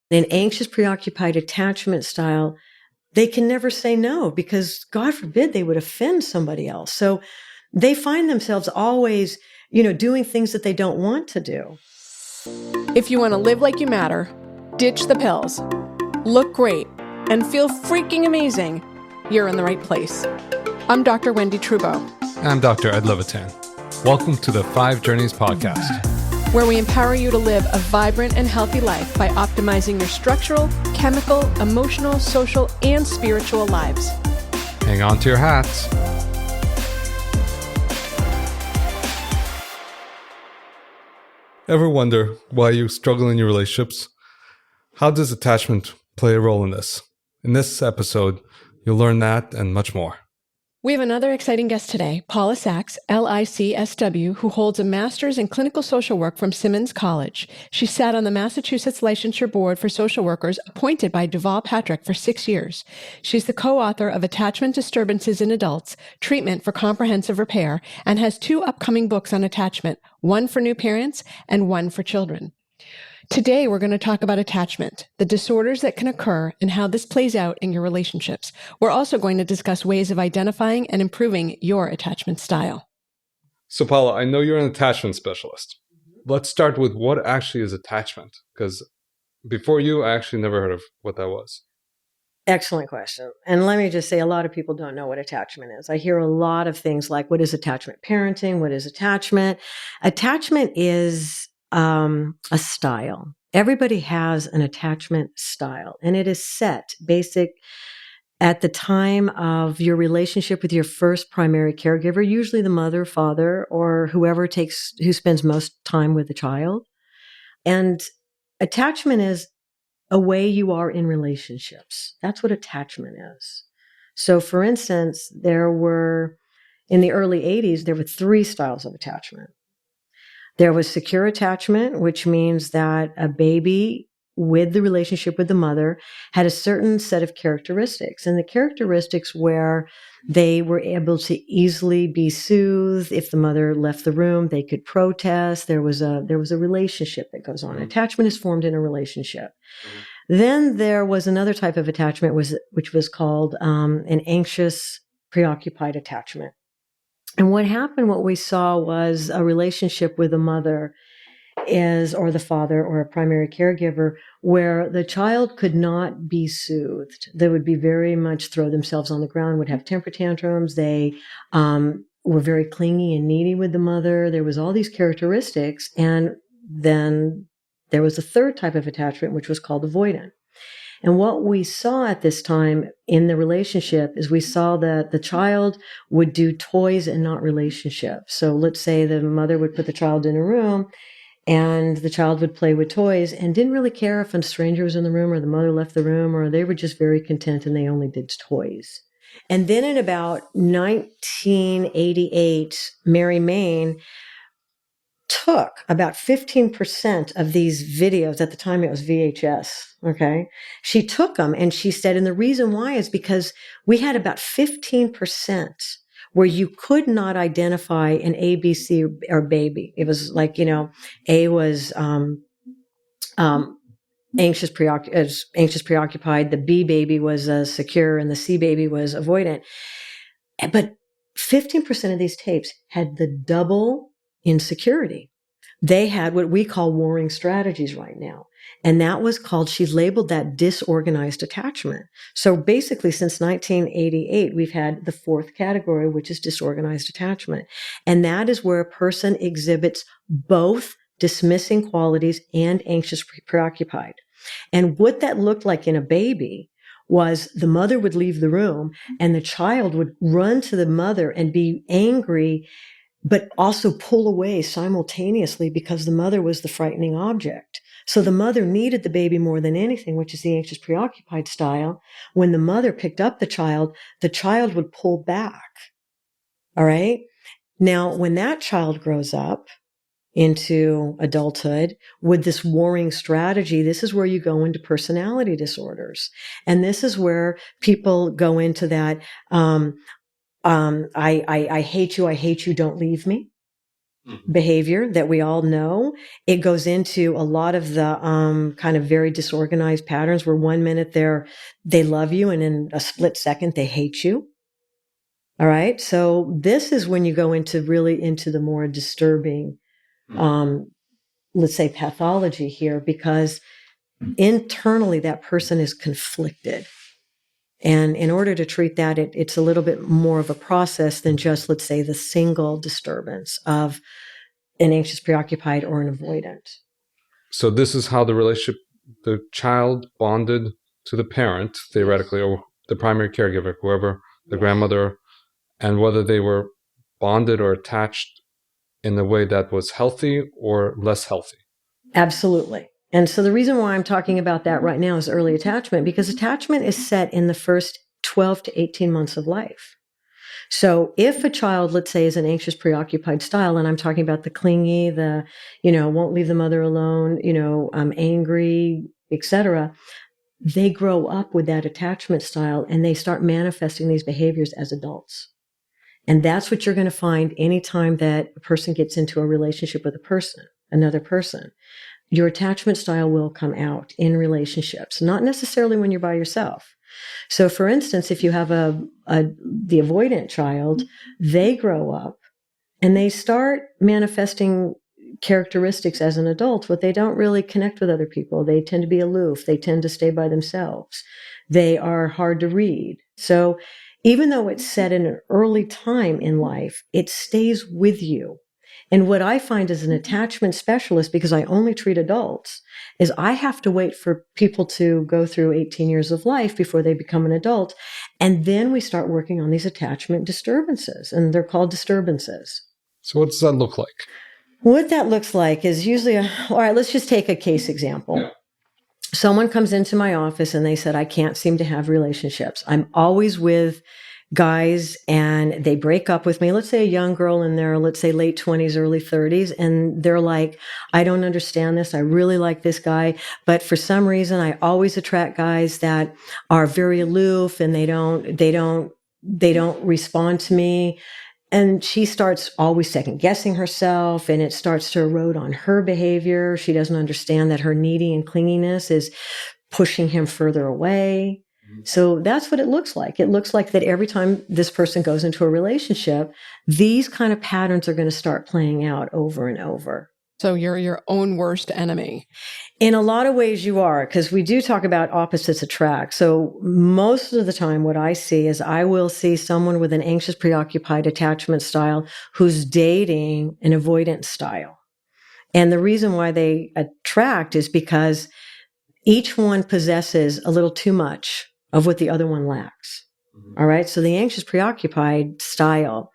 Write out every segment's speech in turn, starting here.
An anxious, preoccupied attachment style, they can never say no because God forbid they would offend somebody else. So they find themselves always, doing things that they don't want to do. If you want to live like you matter, ditch the pills, look great, and feel freaking amazing, you're in the right place. I'm Dr. Wendy Trudeau. I'm Dr. Ed Levitan. Welcome to the 5 Journeys podcast, where we empower you to live a vibrant and healthy life by optimizing your structural, chemical, emotional, social, and spiritual lives. Hang on to your hats. Ever wonder why you struggle in your relationships? How does attachment play a role in this? In this episode, you'll learn that and much more. We have another exciting guest today, Paula Sachs, LICSW, who holds a master's in clinical social work from Simmons College. She sat on the Massachusetts Licensure Board for Social Workers appointed by Duval Patrick for 6 years. She's the co-author of Attachment Disturbances in Adults, Treatment for Comprehensive Repair, and has 2 upcoming books on attachment, one for new parents and one for children. Today, we're going to talk about attachment, the disorders that can occur, and how this plays out in your relationships. We're also going to discuss ways of identifying and improving your attachment style. So, Paula, I know you're an attachment specialist. Let's start with what actually is attachment, because before you, I actually never heard of what that was. Excellent question. And let me just say, a lot of people don't know what attachment is. I hear a lot of things like, what is attachment parenting? What is attachment? Attachment is a style. Everybody has an attachment style, and it is set basic at the time of your relationship with your first primary caregiver, usually the mother, father, or who spends most time with the child. And attachment is a way you are in relationships. That's what attachment is. So for instance, in the early 80s, there were 3 styles of attachment. There was secure attachment, which means that a baby with the relationship with the mother had a certain set of characteristics. And the characteristics where they were able to easily be soothed. If the mother left the room, they could protest. There was a relationship that goes on. Mm-hmm. Attachment is formed in a relationship. Mm-hmm. Then there was another type of attachment which was called an anxious, preoccupied attachment. And what we saw was a relationship with the mother or the father or a primary caregiver where the child could not be soothed. They would be very much throw themselves on the ground, would have temper tantrums. They were very clingy and needy with the mother. There was all these characteristics. And then there was a third type of attachment, which was called avoidant. And what we saw at this time in the relationship is we saw that the child would do toys and not relationships. So let's say the mother would put the child in a room and the child would play with toys and didn't really care if a stranger was in the room or the mother left the room, or they were just very content and they only did toys. And then in about 1988, Mary Main took about 15% of these videos. At the time it was VHS. Okay. She took them and she said, and the reason why is because we had about 15% where you could not identify an A, B, C, or baby. It was like, A was, anxious, preoccupied. The B baby was secure and the C baby was avoidant. But 15% of these tapes had the double insecurity. They had what we call warring strategies right now. And that was called, she labeled that disorganized attachment. So basically since 1988, we've had the 4th category, which is disorganized attachment. And that is where a person exhibits both dismissing qualities and anxious preoccupied. And what that looked like in a baby was the mother would leave the room and the child would run to the mother and be angry, but also pull away simultaneously because the mother was the frightening object. So the mother needed the baby more than anything, which is the anxious preoccupied style. When the mother picked up the child would pull back. All right. Now, when that child grows up into adulthood with this warring strategy, this is where you go into personality disorders. And this is where people go into that, I hate you, don't leave me. behavior that we all know. It goes into a lot of the kind of very disorganized patterns where 1 minute they love you and in a split second they hate you. All right. So this is when you go into really into the more disturbing, let's say, pathology here, because internally that person is conflicted. And in order to treat that, it's a little bit more of a process than just, let's say, the single disturbance of an anxious, preoccupied, or an avoidant. So this is how the child bonded to the parent, theoretically, or the primary caregiver, whoever, the grandmother, and whether they were bonded or attached in a way that was healthy or less healthy. Absolutely. And so the reason why I'm talking about that right now is early attachment, because attachment is set in the first 12 to 18 months of life. So if a child, let's say, is an anxious, preoccupied style, and I'm talking about the clingy, won't leave the mother alone, angry, etc., they grow up with that attachment style and they start manifesting these behaviors as adults. And that's what you're going to find anytime that a person gets into a relationship with another person. Your attachment style will come out in relationships, not necessarily when you're by yourself. So for instance, if you have the avoidant child, they grow up and they start manifesting characteristics as an adult, but they don't really connect with other people. They tend to be aloof. They tend to stay by themselves. They are hard to read. So even though it's set in an early time in life, it stays with you. And what I find as an attachment specialist, because I only treat adults, is I have to wait for people to go through 18 years of life before they become an adult. And then we start working on these attachment disturbances, and they're called disturbances. So what does that look like? What that looks like is usually, all right, let's just take a case example. Yeah. Someone comes into my office and they said, I can't seem to have relationships. I'm always with guys and they break up with me. Let's say a young girl in their, let's say, late 20s, early 30s. And they're like, I don't understand this. I really like this guy. But for some reason, I always attract guys that are very aloof and they don't respond to me. And she starts always second guessing herself, and it starts to erode on her behavior. She doesn't understand that her needy and clinginess is pushing him further away. So that's what it looks like. It looks like that every time this person goes into a relationship, these kind of patterns are going to start playing out over and over. So you're your own worst enemy. In a lot of ways you are, because we do talk about opposites attract. So most of the time what I see is I will see someone with an anxious, preoccupied attachment style who's dating an avoidant style. And the reason why they attract is because each one possesses a little too much of what the other one lacks. All right. So the anxious, preoccupied style,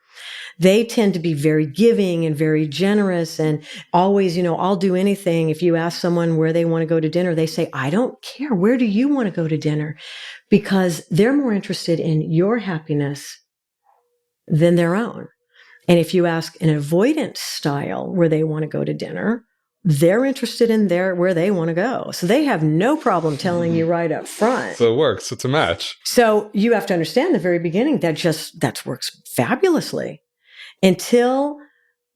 they tend to be very giving and very generous and always, I'll do anything. If you ask someone where they want to go to dinner, they say, I don't care. Where do you want to go to dinner? Because they're more interested in your happiness than their own. And if you ask an avoidant style where they want to go to dinner, they're interested in where they want to go. So they have no problem telling you right up front. So it works. It's a match. So you have to understand the very beginning that works fabulously until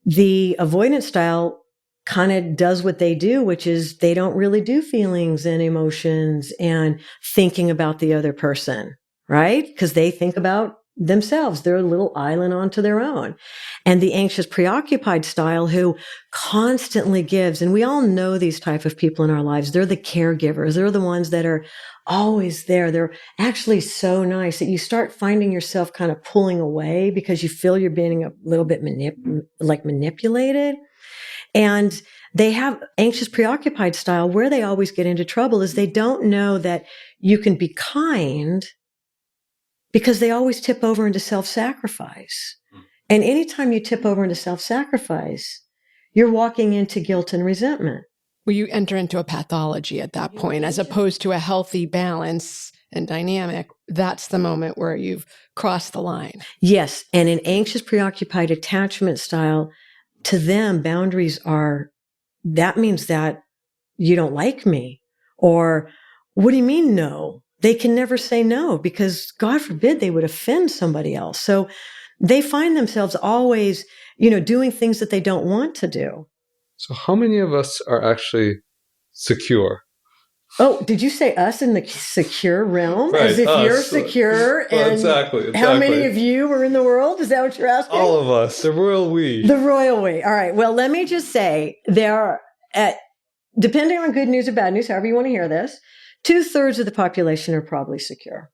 the avoidant style kind of does what they do, which is they don't really do feelings and emotions and thinking about the other person, right? Because they think about themselves. They're a little island onto their own. And the anxious, preoccupied style who constantly gives, and we all know these type of people in our lives. They're the caregivers. They're the ones that are always there. They're actually so nice that you start finding yourself kind of pulling away because you feel you're being a little bit manipulated. And they have anxious, preoccupied style. Where they always get into trouble is they don't know that you can be kind because they always tip over into self-sacrifice. And anytime you tip over into self-sacrifice, you're walking into guilt and resentment. Well, you enter into a pathology at that point, as opposed to a healthy balance and dynamic. That's the moment where you've crossed the line. Yes. And an anxious, preoccupied attachment style, to them, boundaries that means that you don't like me. Or what do you mean no? They can never say no because God forbid they would offend somebody else. So they find themselves always, doing things that they don't want to do. So how many of us are actually secure? Oh, did you say us in the secure realm? Right, As if us. you're secure Well, and exactly. how many of you are in the world? Is that what you're asking? All of us, the royal we. The royal we. All right. Well, let me just say there are, depending on good news or bad news, however you want to hear this, 2/3 of the population are probably secure.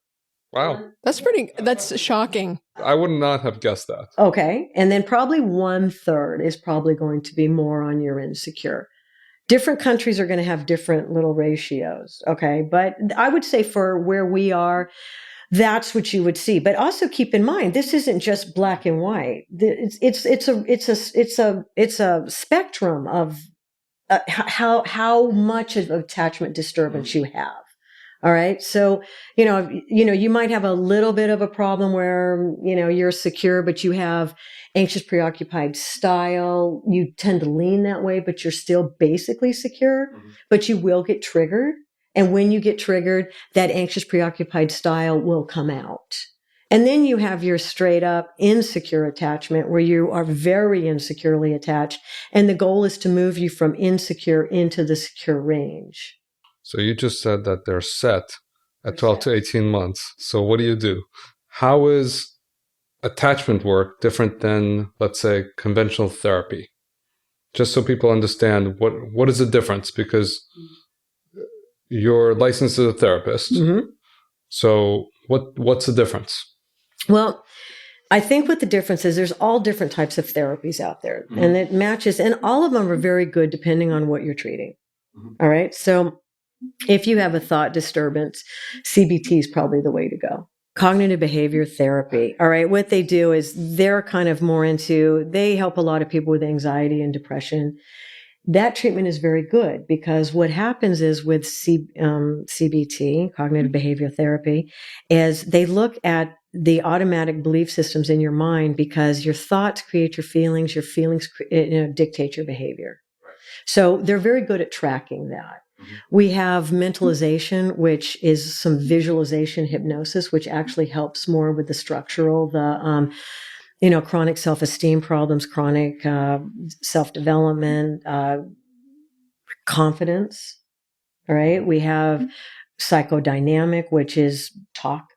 Wow. That's shocking. I would not have guessed that. Okay. And then probably 1/3 is probably going to be more on your insecure. Different countries are going to have different little ratios. Okay. But I would say for where we are, that's what you would see. But also keep in mind, this isn't just black and white. It's a spectrum of how much of attachment disturbance you have. All right. So, you might have a little bit of a problem where, you're secure, but you have anxious, preoccupied style. You tend to lean that way, but you're still basically secure, but you will get triggered. And when you get triggered, that anxious, preoccupied style will come out. And then you have your straight up insecure attachment where you are very insecurely attached. And the goal is to move you from insecure into the secure range. So you just said that they're set at 12 to 18 months. So what do you do? How is attachment work different than, let's say, conventional therapy? Just so people understand what is the difference, because you're licensed as a therapist. Mm-hmm. So what's the difference? Well, I think what the difference is, there's all different types of therapies out there, and it matches, and all of them are very good depending on what you're treating. All right. So if you have a thought disturbance, CBT is probably the way to go. Cognitive behavior therapy. All right. What they do is they're kind of more into, they help a lot of people with anxiety and depression. That treatment is very good because what happens is with CBT, cognitive behavior therapy, is they look at the automatic belief systems in your mind because your thoughts create your feelings dictate your behavior. So they're very good at tracking that. We have mentalization, which is some visualization hypnosis, which actually helps more with the structural, chronic self-esteem problems, chronic self-development, confidence. All right. We have psychodynamic, which is talk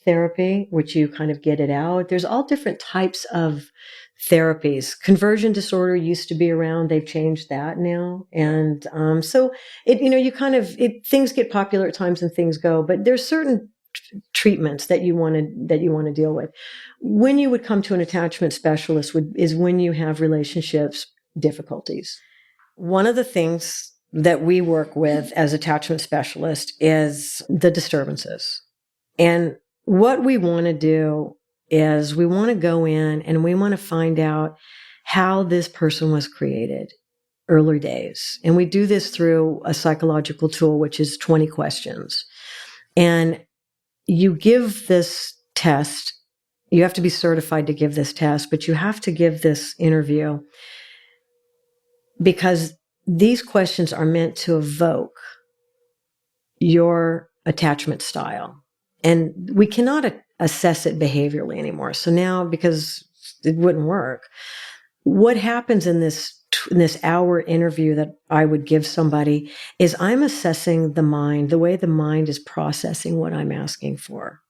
therapy, which you kind of get it out. There's all different types of therapies. Conversion disorder used to be around. They've changed that now. And so things get popular at times and things go, but there's certain treatments that you want to deal with. When you would come to an attachment specialist is when you have relationships difficulties. One of the things that we work with as attachment specialists is the disturbances. And what we want to do is we want to go in and we want to find out how this person was created, early days. And we do this through a psychological tool, which is 20 questions. And you give this test. You have to be certified to give this test, but you have to give this interview because these questions are meant to evoke your attachment style. And we cannot assess it behaviorally anymore. So now, because it wouldn't work, what happens in this hour interview that I would give somebody is I'm assessing the mind, the way the mind is processing what I'm asking for.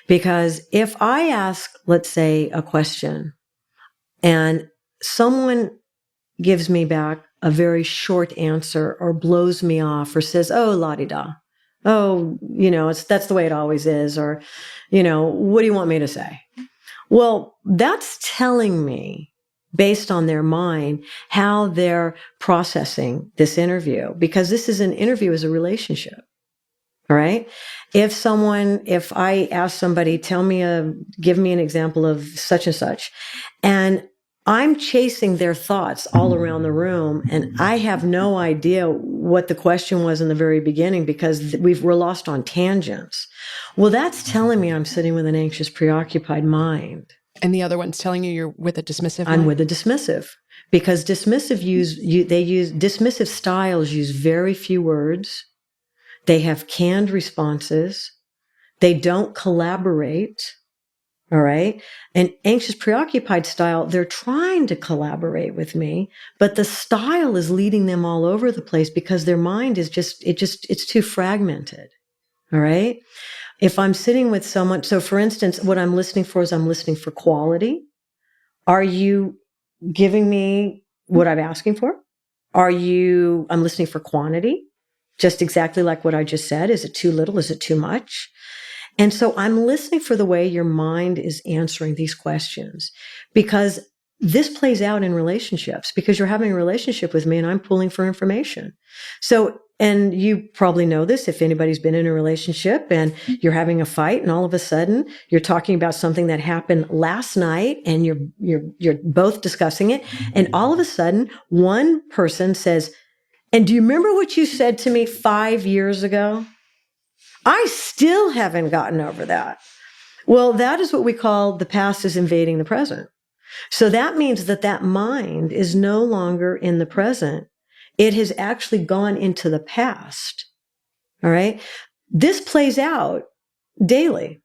Because if I ask, let's say, a question and someone gives me back a very short answer or blows me off or says, oh, la-di-da. Oh, that's the way it always is. Or, what do you want me to say? Well, that's telling me, based on their mind, how they're processing this interview, because this is an interview as a relationship. All right. If I ask somebody, give me an example of such and such, and I'm chasing their thoughts all around the room, and I have no idea what the question was in the very beginning because we're lost on tangents. Well, that's telling me I'm sitting with an anxious, preoccupied mind. And the other one's telling you you're with a dismissive mind? I'm with a dismissive, because dismissive dismissive styles use very few words. They have canned responses. They don't collaborate. All right. An anxious, preoccupied style, they're trying to collaborate with me, but the style is leading them all over the place because their mind is it's too fragmented. All right. If I'm sitting with someone, so for instance, what I'm listening for is I'm listening for quality. Are you giving me what I'm asking for? I'm listening for quantity, just exactly like what I just said. Is it too little? Is it too much? And so I'm listening for the way your mind is answering these questions because this plays out in relationships because you're having a relationship with me and I'm pulling for information. So, and you probably know this if anybody's been in a relationship and you're having a fight and all of a sudden you're talking about something that happened last night and you're both discussing it. And all of a sudden one person says, "And do you remember what you said to me 5 years ago?" I still haven't gotten over that. Well, that is what we call the past is invading the present. So that means that mind is no longer in the present. It has actually gone into the past. All right. This plays out daily.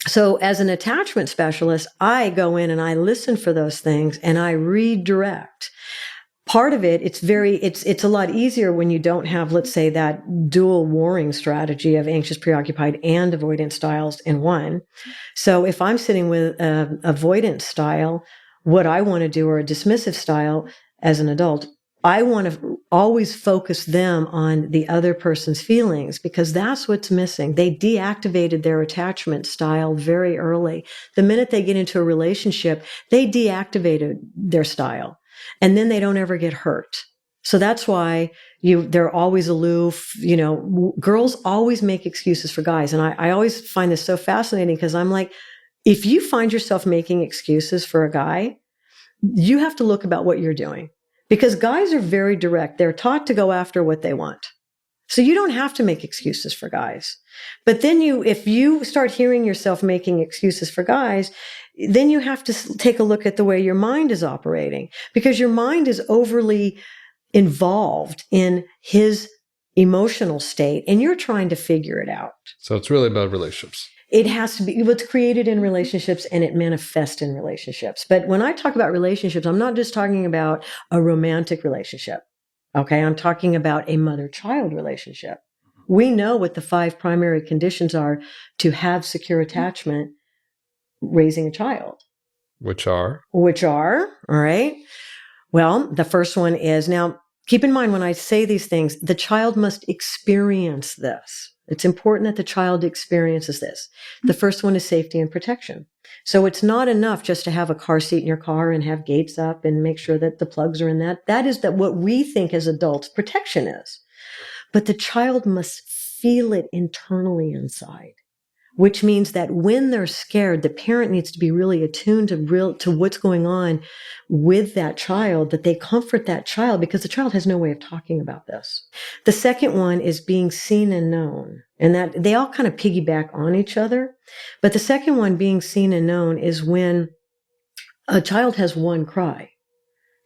So as an attachment specialist, I go in and I listen for those things and I redirect. Part of it, it's a lot easier when you don't have, let's say, that dual warring strategy of anxious, preoccupied, and avoidant styles in one. So if I'm sitting with an avoidant style, what I want to do, or a dismissive style as an adult, I want to always focus them on the other person's feelings because that's what's missing. They deactivated their attachment style very early. The minute they get into a relationship, they deactivated their style. And then they don't ever get hurt. So that's why they're always aloof. Girls always make excuses for guys. And I always find this so fascinating because I'm like, if you find yourself making excuses for a guy, you have to look about what you're doing because guys are very direct. They're taught to go after what they want. So you don't have to make excuses for guys. But then if you start hearing yourself making excuses for guys, then you have to take a look at the way your mind is operating because your mind is overly involved in his emotional state and you're trying to figure it out. So it's really about relationships. It has to be what's created in relationships and it manifests in relationships. But when I talk about relationships, I'm not just talking about a romantic relationship. Okay. I'm talking about a mother-child relationship. We know what the 5 primary conditions are to have secure attachment raising a child. Which are, all right. Well, the first one is, now keep in mind when I say these things, the child must experience this. It's important that the child experiences this. The first one is safety and protection. So it's not enough just to have a car seat in your car and have gates up and make sure that the plugs are in that. That is what we think as adults protection is. But the child must feel it internally inside, which means that when they're scared, the parent needs to be really attuned to what's going on with that child, that they comfort that child because the child has no way of talking about this. The second one is being seen and known, and that they all kind of piggyback on each other. But the second one, being seen and known, is when a child has one cry,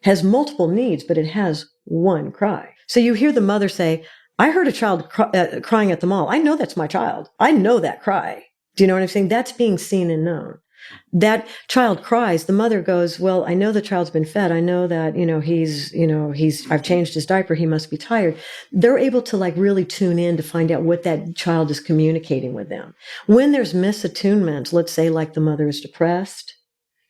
has multiple needs, but it has one cry. So you hear the mother say, "I heard a child crying at the mall. I know that's my child. I know that cry." Do you know what I'm saying? That's being seen and known. That child cries. The mother goes, "Well, I know the child's been fed. I know that, I've changed his diaper. He must be tired." They're able to really tune in to find out what that child is communicating with them. When there's misattunement, let's say like the mother is depressed,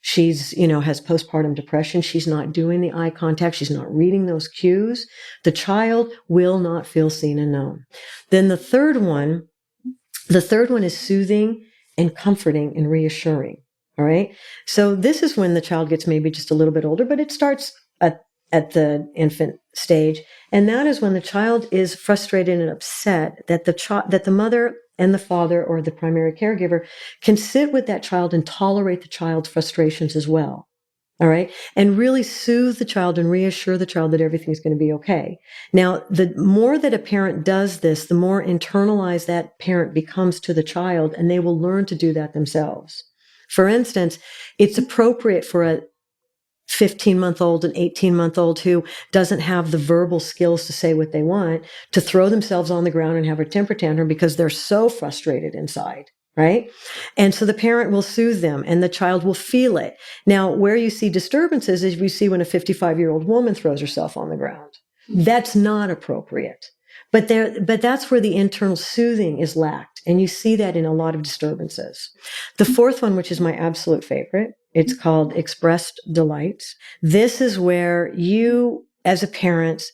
she's, has postpartum depression. She's not doing the eye contact. She's not reading those cues. The child will not feel seen and known. Then the third one is soothing and comforting and reassuring. All right. So this is when the child gets maybe just a little bit older, but it starts at the infant stage. And that is when the child is frustrated and upset that the mother and the father or the primary caregiver can sit with that child and tolerate the child's frustrations as well. All right. And really soothe the child and reassure the child that everything's going to be okay. Now, the more that a parent does this, the more internalized that parent becomes to the child, and they will learn to do that themselves. For instance, it's appropriate for a 15-month-old, an 18-month-old who doesn't have the verbal skills to say what they want, to throw themselves on the ground and have a temper tantrum because they're so frustrated inside. right? And so the parent will soothe them and the child will feel it. Now, where you see disturbances is you see when a 55-year-old woman throws herself on the ground. That's not appropriate. But that's where the internal soothing is lacked. And you see that in a lot of disturbances. The fourth one, which is my absolute favorite, it's called expressed delights. This is where you, as a parent,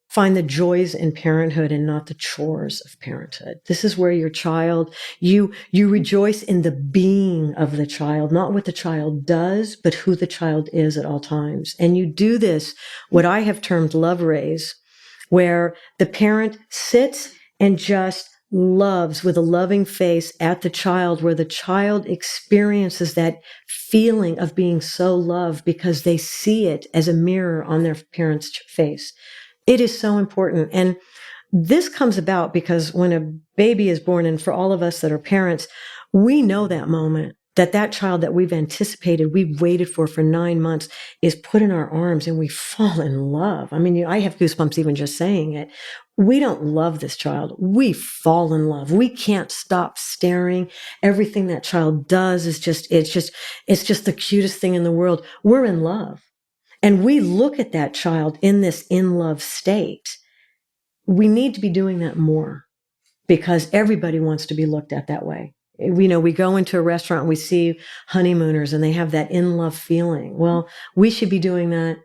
find the joys in parenthood and not the chores of parenthood. This is where your child, you rejoice in the being of the child, not what the child does, but who the child is at all times. And you do this, what I have termed love raise, where the parent sits and just loves with a loving face at the child, where the child experiences that feeling of being so loved because they see it as a mirror on their parent's face. It is so important. And this comes about because when a baby is born, and for all of us that are parents, we know that moment that child that we've anticipated, we've waited for 9 months is put in our arms and we fall in love. I mean, I have goosebumps even just saying it. We don't love this child. We fall in love. We can't stop staring. Everything that child does is it's just the cutest thing in the world. We're in love. And we look at that child in this in love state. We need to be doing that more because everybody wants to be looked at that way. We go into a restaurant and we see honeymooners and they have that in love feeling. Well, we should be doing that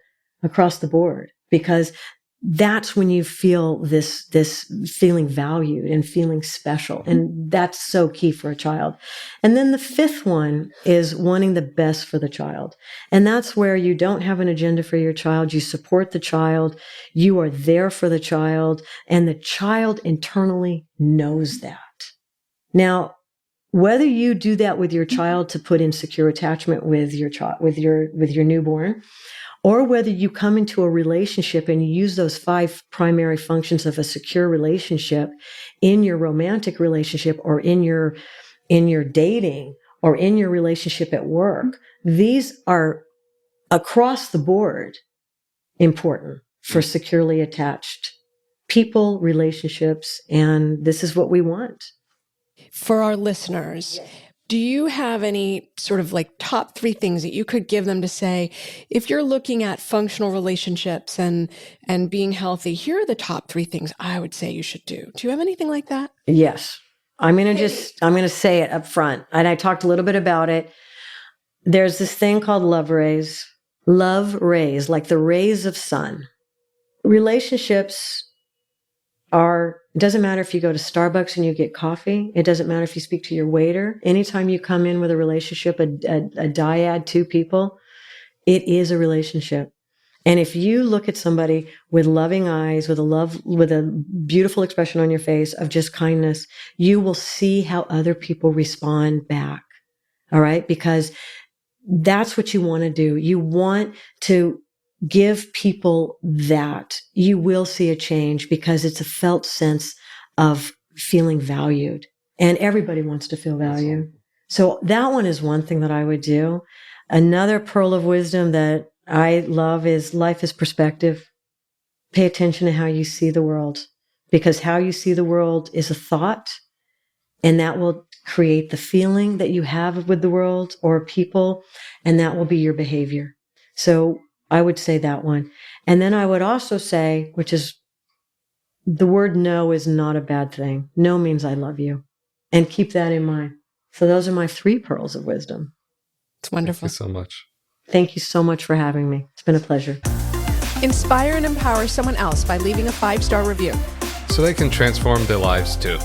across the board because that's when you feel this feeling valued and feeling special. And that's so key for a child. And then the fifth one is wanting the best for the child. And that's where you don't have an agenda for your child. You support the child. You are there for the child. And the child internally knows that. Now, whether you do that with your child to put in secure attachment with your child, with your newborn, or whether you come into a relationship and you use those 5 primary functions of a secure relationship in your romantic relationship or in your dating or in your relationship at work, these are across the board important for securely attached people, relationships, and this is what we want. For our listeners, do you have any sort of like top 3 things that you could give them to say, if you're looking at functional relationships and being healthy, here are the top 3 things I would say you should do. Do you have anything like that? Yes. I'm going to say it up front. And I talked a little bit about it. There's this thing called love rays. Love rays, like the rays of sun. Relationships it doesn't matter if you go to Starbucks and you get coffee. It doesn't matter if you speak to your waiter. Anytime you come in with a relationship, a dyad, 2 people, it is a relationship. And if you look at somebody with loving eyes, with a beautiful expression on your face of just kindness, you will see how other people respond back. All right? Because that's what you want to do. You want to give people that. You will see a change because it's a felt sense of feeling valued. And everybody wants to feel valued. So that one is one thing that I would do. Another pearl of wisdom that I love is life is perspective. Pay attention to how you see the world, because how you see the world is a thought, and that will create the feeling that you have with the world or people, and that will be your behavior. So I would say that one. And then I would also say, which is the word no is not a bad thing. No means I love you. And keep that in mind. So those are my 3 pearls of wisdom. It's wonderful. Thank you so much. Thank you so much for having me. It's been a pleasure. Inspire and empower someone else by leaving a 5-star review, So they can transform their lives too.